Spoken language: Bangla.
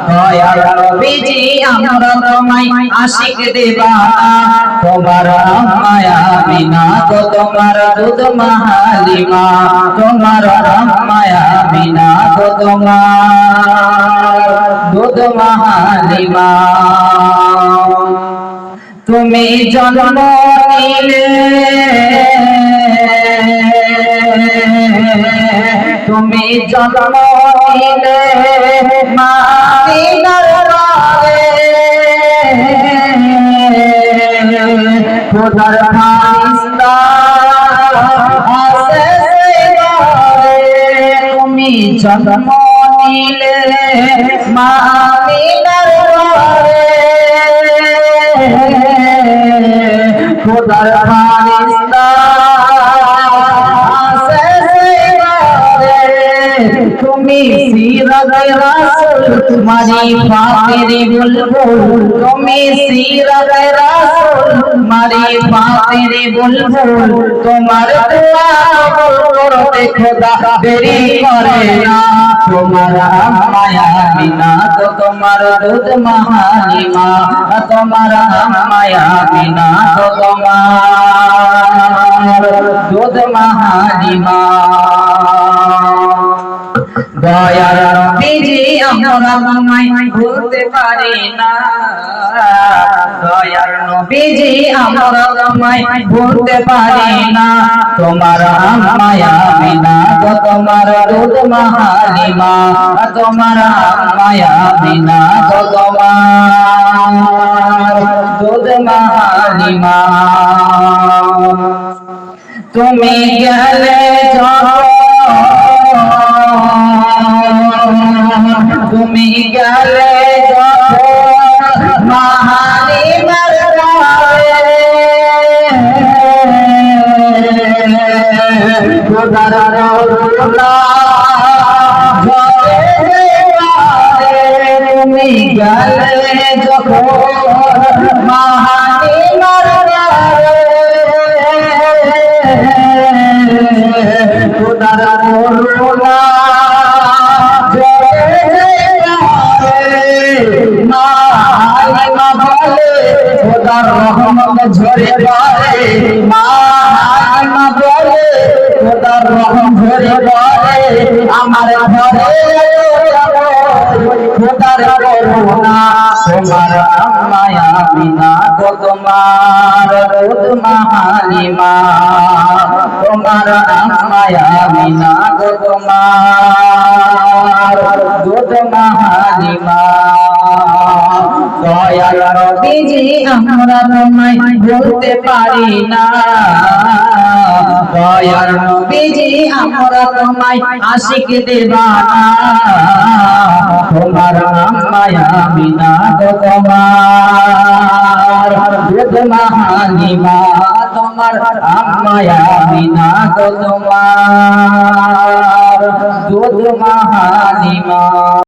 দয়াল নবীজি আমরা তোমায় আশিক দিবানা তোমার মায়া বিনা তো তোমার দুধ মাহালিমা তোমার মায়া বিনা তো তোমার দুধ মাহালিমা তুমি জন্ম নিলে তুমি জন্ম নিলে মাদিনার ঘরে খোদার ফারিস্তা আসে সেই ঘরে তুমি জন্ম নিলে মাদিনার ঘরে খোদার ফারিস্তা আসে সেই ঘরে তুমি সিরাতে রাসূল মারি ফাতিরি বুলবুল তুমি সিরাতে রাসূল মারি ফাতিরি বুলবুল তোমার দোয়া করতে খোদা দেরি করে না তোমার মায়া বিনা তো তোমার দুধ মাহালিমা তোমার মায়া বিনা তো তোমার দুধ মাহালিমা দয়ার নবীজি আমরা তোমায় ভুলতে পারি না দয়ার নবীজি আমরা তোমায় ভুলতে পারি না তোমার মায়া বিনা তো তোমার দুধ মাহালিমা তোমার মায়া বিনা তো তোমার দুধ মাহালিমা তুমি গেলে তুমি গেলে মাহালিমার ঘরে খোদার রওলা তুমি গেলে যখন মাহালিমার ঘরে খোদার রওলা মাহালিমা বলে খোদার রহমত ঝরে পড়ে মাহালিমা বলে খোদার রহমত ঝরে পড়ে আমার ঘরে খোদার করুণা তোমার মায়া বিনা তো তোমার দুধ মাহালিমা তোমার মায়া বিনা তো তোমার দুধ মাহালিমা দয়াল নবীজি আমরা তোমায় ভুলতে পারি না দয়াল নবীজি আমরা তোমায় আশিক দিবানা তোমার মায়া বিনা তো তোমার দুধ মাহালিমা তোমার মায়া বিনা তো তোমার দুধ মাহালিমা।